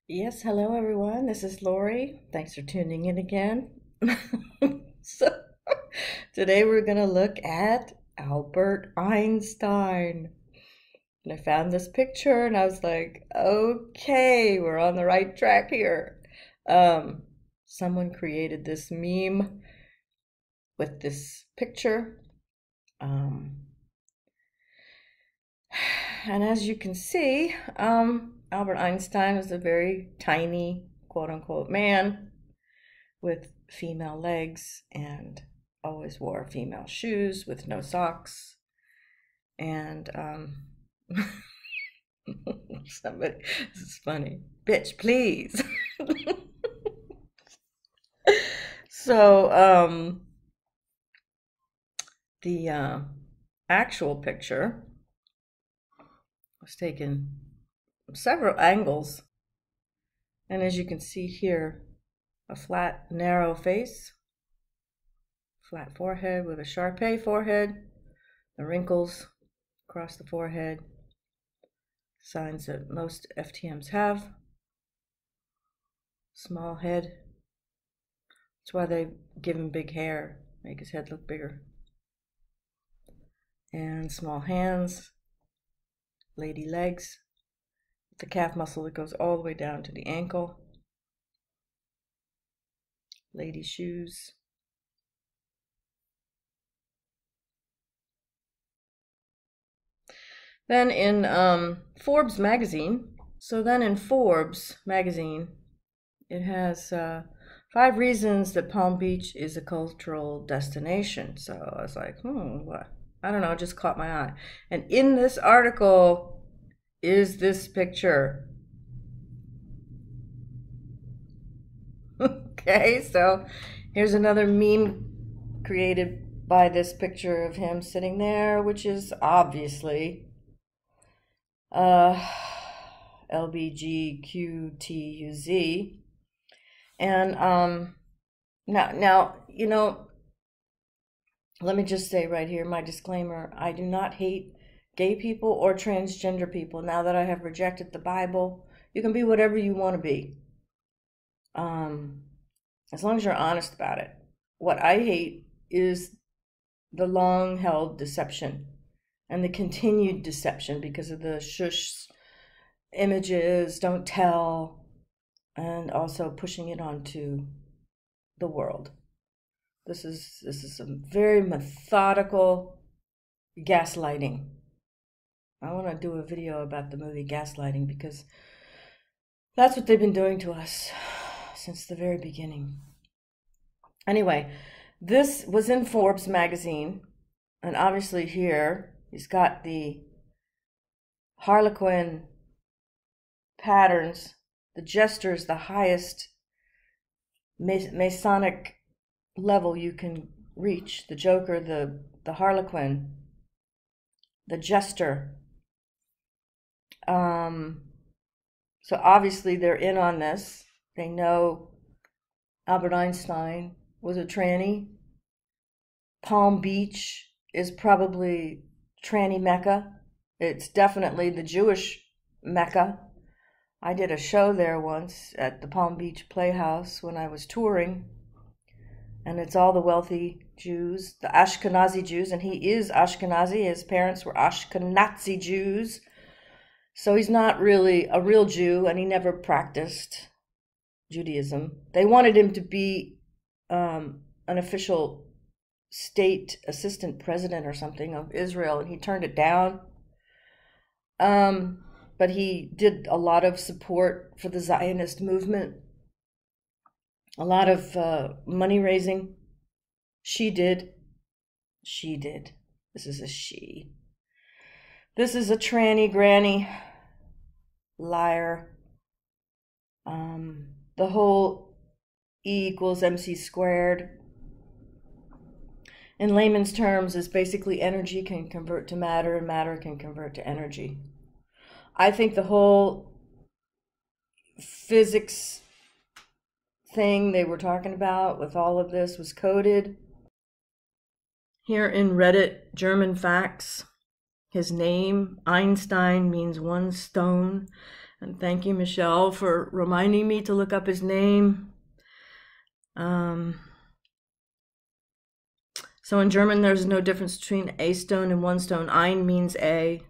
Yes, hello everyone. This is Lori. Thanks for tuning in again. So, today we're going to look at Albert Einstein. And I found this picture and I was like, okay, we're on the right track here. Um, Someone created this meme with this picture. Um, and as you can see, Albert Einstein was a very tiny, quote unquote, man with female legs and always wore female shoes with no socks. And somebody, this is funny. Bitch, please. So, the actual picture was taken from several angles. And as you can see here, a flat, narrow face, flat forehead with a Sharpei forehead, the wrinkles across the forehead, signs that most FTMs have. Small head. That's why they give him big hair, make his head look bigger. And small hands, lady legs, the calf muscle that goes all the way down to the ankle. Lady shoes. Then in Forbes magazine, it has 5 reasons that Palm Beach is a cultural destination. So I was like, what? I don't know, it just caught my eye. And in this article is this picture. Okay, so here's another meme created by this picture of him sitting there, which is obviously LBGQTUZ. And now, let me just say right here, my disclaimer, I do not hate gay people or transgender people. Now that I have rejected the Bible, you can be whatever you want to be. As long as you're honest about it. What I hate is the long-held deception and the continued deception because of the shush images, don't tell, and also pushing it onto the world. This is some very methodical gaslighting. I want to do a video about the movie Gaslighting because that's what they've been doing to us since the very beginning. Anyway, this was in Forbes magazine, and obviously here he's got the Harlequin patterns, the gestures, the highest Masonic level you can reach. The Joker, the Harlequin, the jester. So obviously they're in on this. They know Albert Einstein was a tranny. Palm Beach is probably tranny Mecca. It's definitely the Jewish Mecca. I did a show there once at the Palm Beach Playhouse when I was touring. And it's all the wealthy Jews, the Ashkenazi Jews, and he is Ashkenazi. His parents were Ashkenazi Jews. So he's not really a real Jew, and he never practiced Judaism. They wanted him to be an official state assistant president or something of Israel, and he turned it down. But he did a lot of support for the Zionist movement, a lot of money raising. She did. This is a she. This is a tranny granny. Liar. The whole E equals MC squared. In layman's terms, is basically energy can convert to matter and matter can convert to energy. I think the whole physics thing they were talking about with all of this was coded. Here in Reddit, German facts, his name, Einstein, means one stone, And thank you, Michelle, for reminding me to look up his name. So in German, there's no difference between a stone and one stone. Ein means a.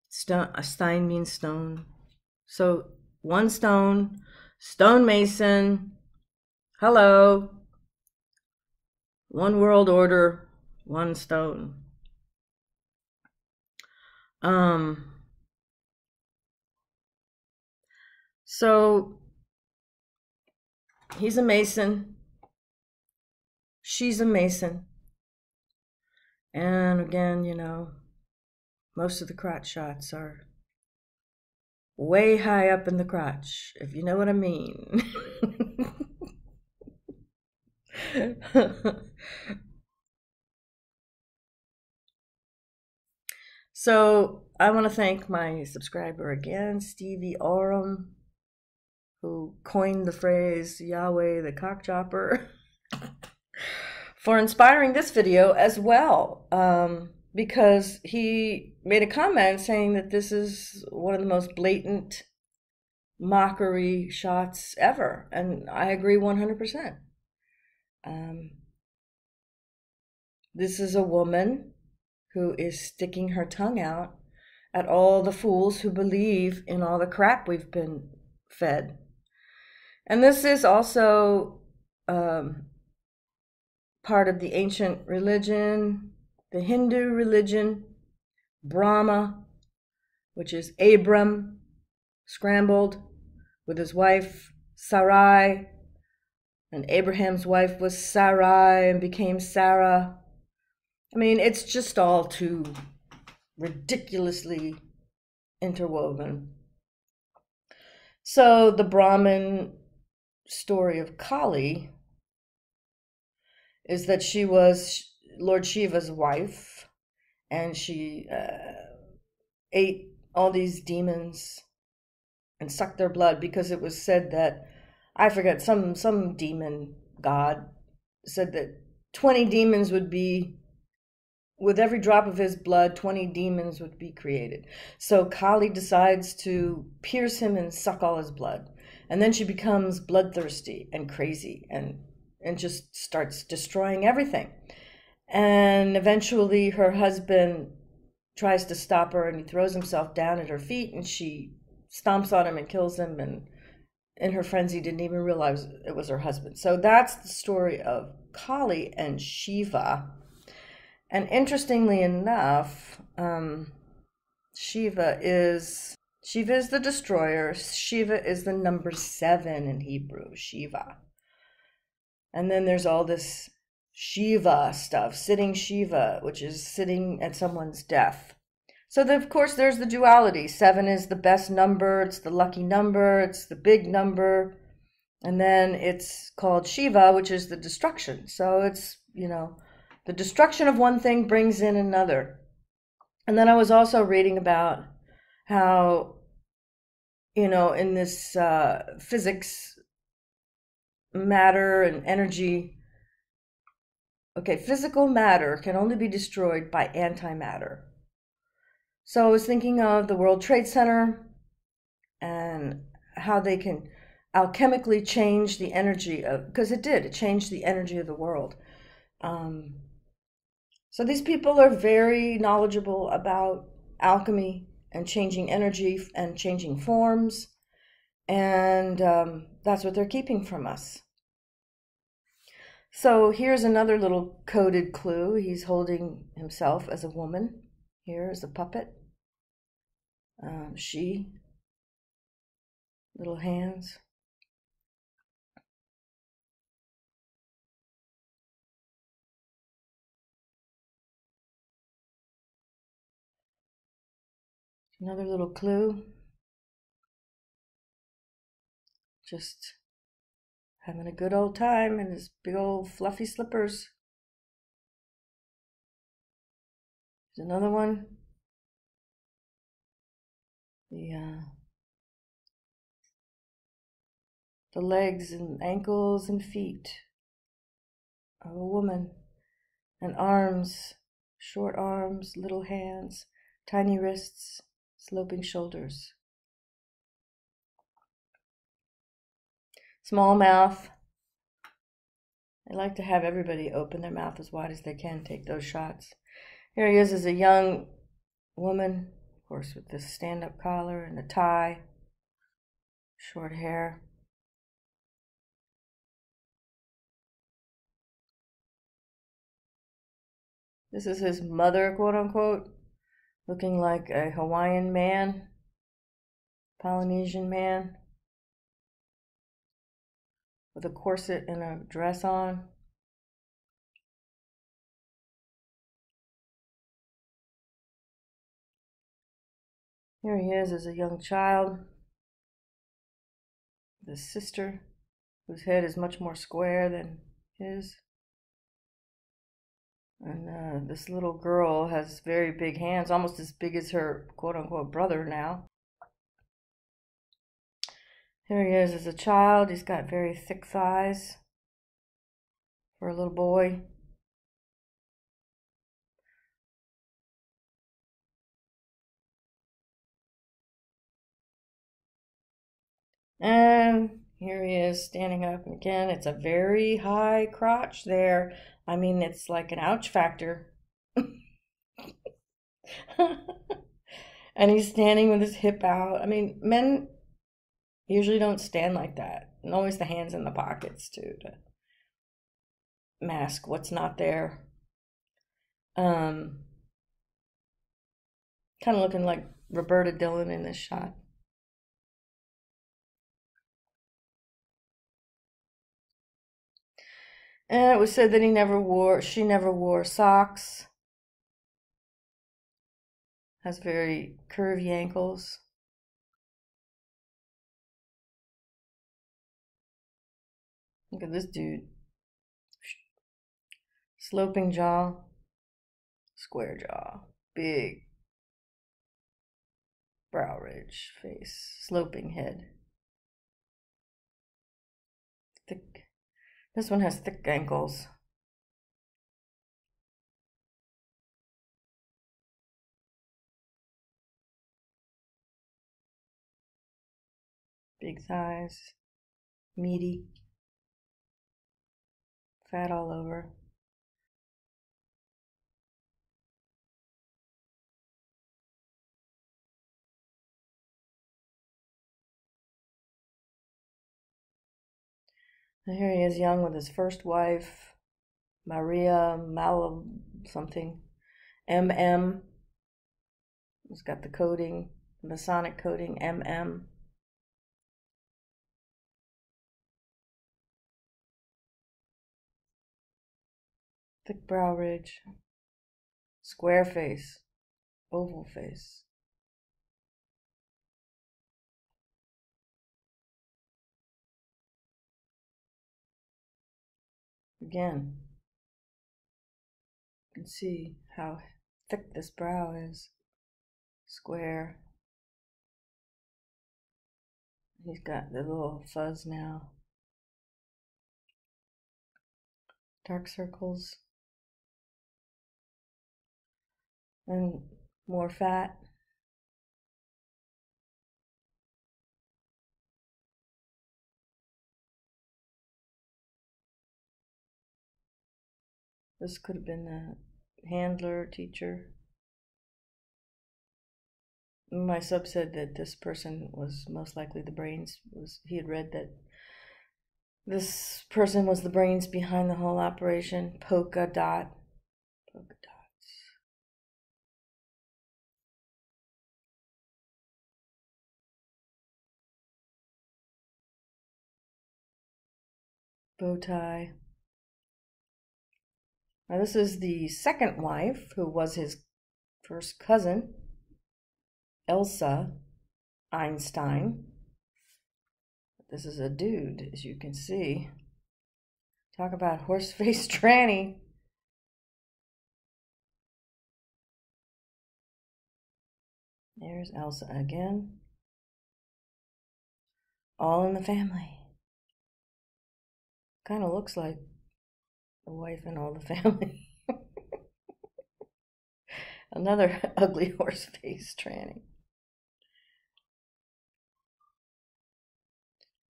Stein means stone. So one stone, stonemason, hello. One world order, one stone. So he's a Mason. She's a Mason. And again, you know, most of the crotch shots are way high up in the crotch, if you know what I mean. So I want to thank my subscriber again, Stevie Oram, who coined the phrase Yahweh the cockchopper, for inspiring this video as well, because he made a comment saying that this is one of the most blatant mockery shots ever, and I agree 100%. This is a woman who is sticking her tongue out at all the fools who believe in all the crap we've been fed. And this is also part of the ancient religion, the Hindu religion, Brahma, which is Abram scrambled with his wife Sarai, and Abraham's wife was Sarai and became Sarah. I mean, it's just all too ridiculously interwoven. So the Brahmin story of Kali is that she was Lord Shiva's wife, and she ate all these demons and sucked their blood, because it was said that, I forget, some demon god said that 20 demons would be, with every drop of his blood, 20 demons would be created. So Kali decides to pierce him and suck all his blood. And then she becomes bloodthirsty and crazy and just starts destroying everything. And eventually her husband tries to stop her, and he throws himself down at her feet, and she stomps on him and kills him, and in her frenzy didn't even realize it was her husband. So that's the story of Kali and Shiva. And interestingly enough, Shiva is the destroyer. Shiva is the number 7 in Hebrew, Shiva. And then there's all this Shiva stuff, sitting Shiva, which is sitting at someone's death. So of course there's the duality. 7 is the best number, it's the lucky number, it's the big number. And then it's called Shiva, which is the destruction. So it's, you know, the destruction of one thing brings in another. And then I was also reading about how, you know, in this physics, matter and energy, okay, physical matter can only be destroyed by antimatter. So I was thinking of the World Trade Center and how they can alchemically change the energy of, because it changed the energy of the world. So these people are very knowledgeable about alchemy and changing energy and changing forms, and that's what they're keeping from us. So here's another little coded clue. He's holding himself as a woman. Here is a puppet. She, little hands. Another little clue. Just having a good old time in his big old fluffy slippers. There's another one. The legs and ankles and feet of a woman, and arms, short arms, little hands, tiny wrists, sloping shoulders. Small mouth. I like to have everybody open their mouth as wide as they can, take those shots. Here he is as a young woman, of course, with this stand-up collar and a tie, short hair. This is his mother, quote unquote, looking like a Hawaiian man, Polynesian man, with a corset and a dress on. Here he is as a young child, with his sister, whose head is much more square than his. And this little girl has very big hands, almost as big as her quote-unquote brother now. Here he is as a child. He's got very thick thighs for a little boy. And here he is standing up. And again, it's a very high crotch there. I mean, it's like an ouch factor. And he's standing with his hip out. I mean, men usually don't stand like that. And always the hands in the pockets, too, to mask what's not there. Kind of looking like Roberta Dillon in this shot. And it was said that she never wore socks. Has very curvy ankles. Look at this dude. Sloping jaw, square jaw, big brow ridge, face, sloping head. Thick. This one has thick ankles. Big thighs, meaty, fat all over. And here he is young with his first wife, Maria Mal something, MM. He's got the coding, the Masonic coding, MM. Thick brow ridge, square face, oval face. Again, you can see how thick this brow is. Square. He's got the little fuzz now. Dark circles. And more fat. This could have been a handler, teacher. My sub said that this person was most likely the brains. He had read that this person was the brains behind the whole operation. Polka dot. Polka dots. Bow tie. Now this is the second wife, who was his first cousin, Elsa Einstein. This is a dude, as you can see. Talk about horse-faced tranny. There's Elsa again. All in the family. Kind of looks like the wife and all the family. Another ugly horse-faced tranny.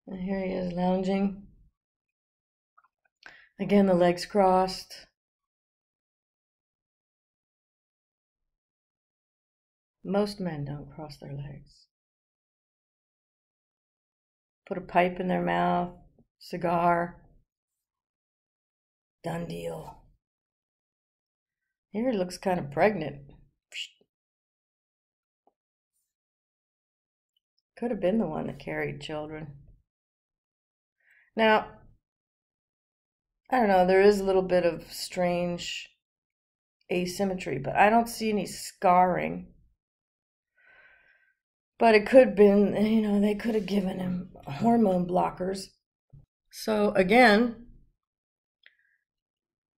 And here he is lounging. Again, the legs crossed. Most men don't cross their legs. Put a pipe in their mouth, cigar. Done deal. Here he looks kind of pregnant. Could have been the one that carried children. Now, I don't know, there is a little bit of strange asymmetry, but I don't see any scarring. But it could have been, they could have given him hormone blockers. So again,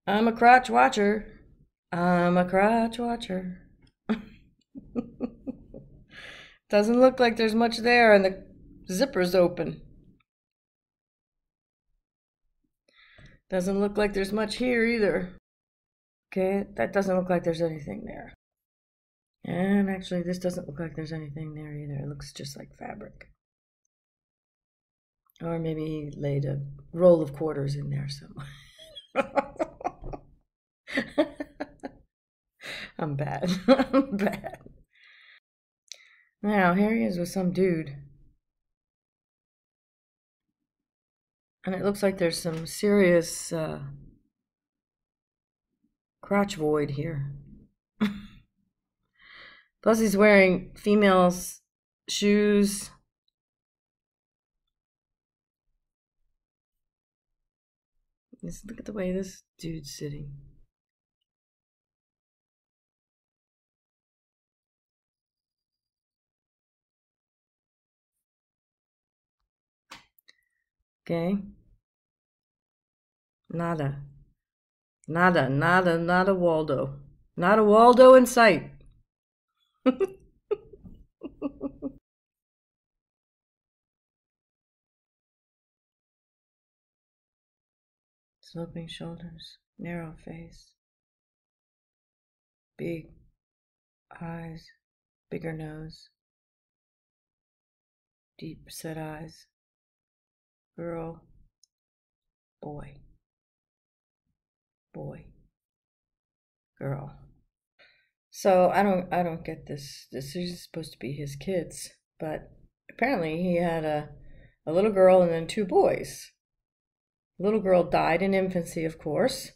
I'm a crotch watcher. I'm a crotch watcher. Doesn't look like there's much there, and the zipper's open. Doesn't look like there's much here either. Okay, that doesn't look like there's anything there. And actually, this doesn't look like there's anything there either. It looks just like fabric. Or maybe he laid a roll of quarters in there somewhere. I'm bad. I'm bad. Now, here he is with some dude. And it looks like there's some serious crotch void here. Plus, he's wearing female's shoes. Look at the way this dude's sitting. Okay. Nada. Nada, nada, nada Waldo. Not a Waldo in sight. Sloping shoulders, narrow face, big eyes, bigger nose, deep set eyes. Girl, boy, boy, girl. So I don't get this. This is supposed to be his kids, but apparently he had a little girl and then two boys. The little girl died in infancy, of course.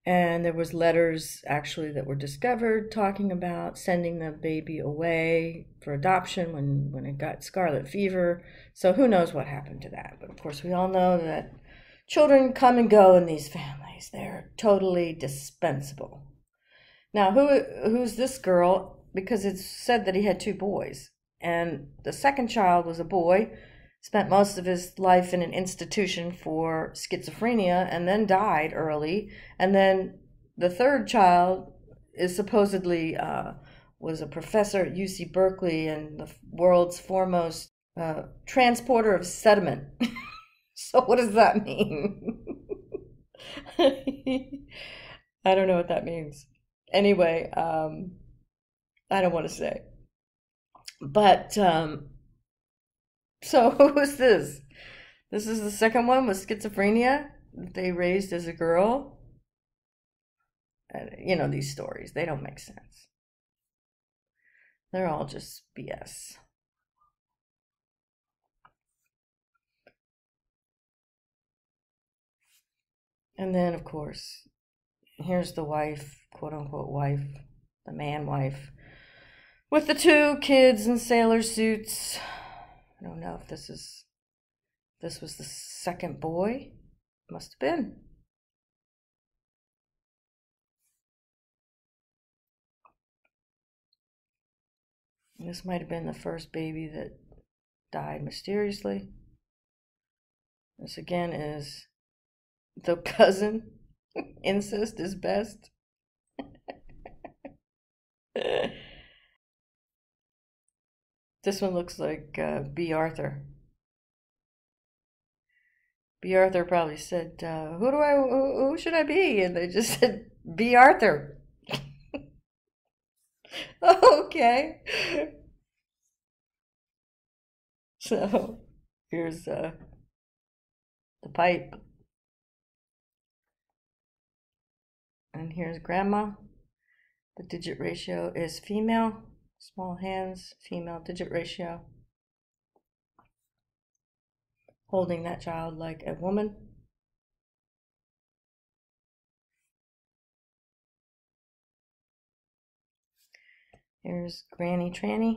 And there was letters actually that were discovered talking about sending the baby away for adoption when it got scarlet fever. So who knows what happened to that. But of course we all know that children come and go in these families. They're totally dispensable. Now who's this girl? Because it's said that he had two boys. And the second child was a boy, spent most of his life in an institution for schizophrenia and then died early. And then the third child is supposedly was a professor at UC Berkeley and the world's foremost transporter of sediment. So what does that mean? I don't know what that means. Anyway, I don't want to say. But so who is this? This is the second one with schizophrenia that they raised as a girl. These stories, they don't make sense. They're all just BS. And then, of course, here's the wife, quote unquote wife, the man wife, with the two kids in sailor suits. I don't know if this was the second boy. Must have been. This might have been the first baby that died mysteriously. This again is the cousin. Incest is best. This one looks like B. Arthur. B. Arthur probably said, who should I be? And they just said, B. Arthur. Okay. So, Here's the pipe. And here's grandma. The digit ratio is female. Small hands, female digit ratio. Holding that child like a woman. Here's Granny Tranny.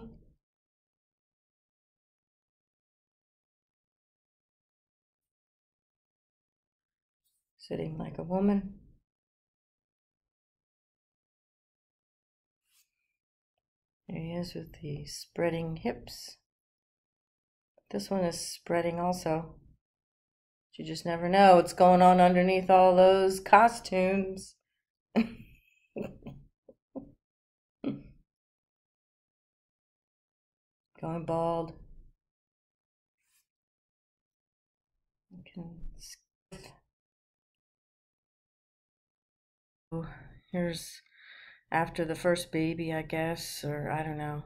Sitting like a woman. There he is with the spreading hips. This one is spreading also. You just never know what's going on underneath all those costumes. Going bald. Here's after the first baby, I guess, or I don't know.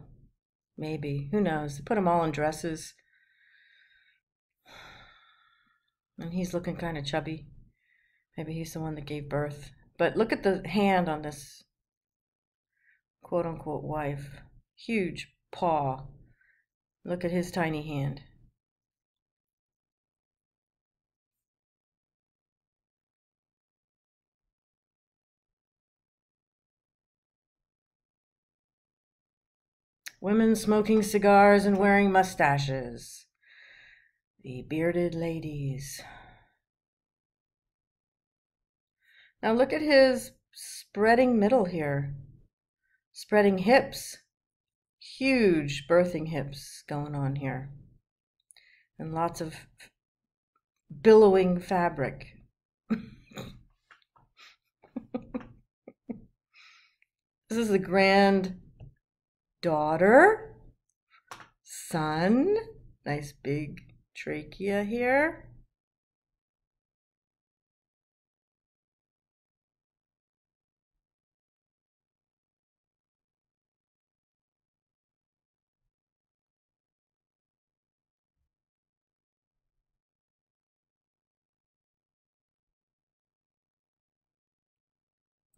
Maybe. Who knows? They put them all in dresses. And he's looking kind of chubby. Maybe he's the one that gave birth. But look at the hand on this quote-unquote wife. Huge paw. Look at his tiny hand. Women smoking cigars and wearing mustaches. The bearded ladies. Now look at his spreading middle here. Spreading hips. Huge birthing hips going on here. And lots of billowing fabric. This is the granddaughter. Son. Nice big trachea here.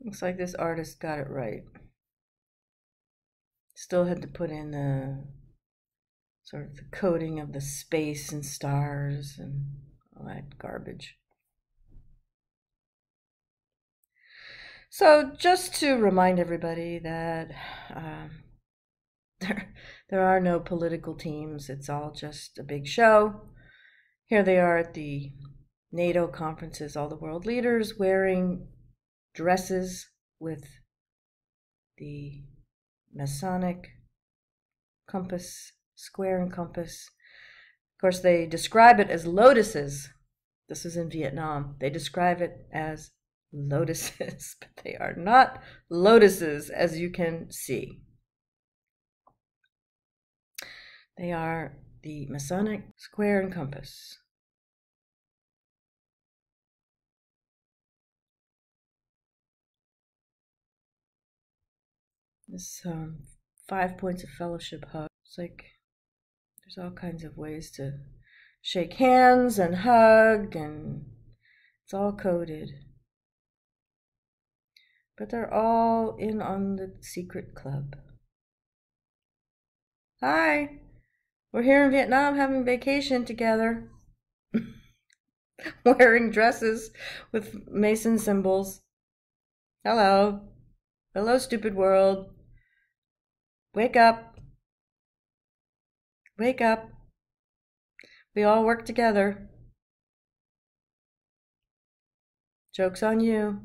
Looks like this artist got it right. Still had to put in the sort of the coating of the space and stars and all that garbage. So just to remind everybody that there are no political teams. It's all just a big show. Here they are at the NATO conferences, all the world leaders wearing dresses with the Masonic compass, square and compass. Of course, they describe it as lotuses. This is in Vietnam. They describe it as lotuses, but they are not lotuses, as you can see. They are the Masonic square and compass. This 5 points of fellowship hug. It's like there's all kinds of ways to shake hands and hug, and it's all coded. But they're all in on the secret club. Hi, we're here in Vietnam having vacation together. Wearing dresses with Mason symbols. Hello. Hello, stupid world. Wake up. Wake up. We all work together. Joke's on you.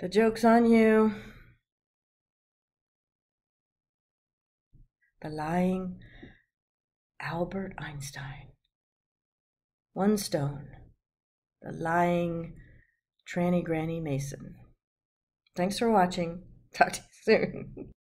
The joke's on you. The lying Albert Einstein. One stone. The lying Tranny Granny Mason. Thanks for watching. Talk to you soon.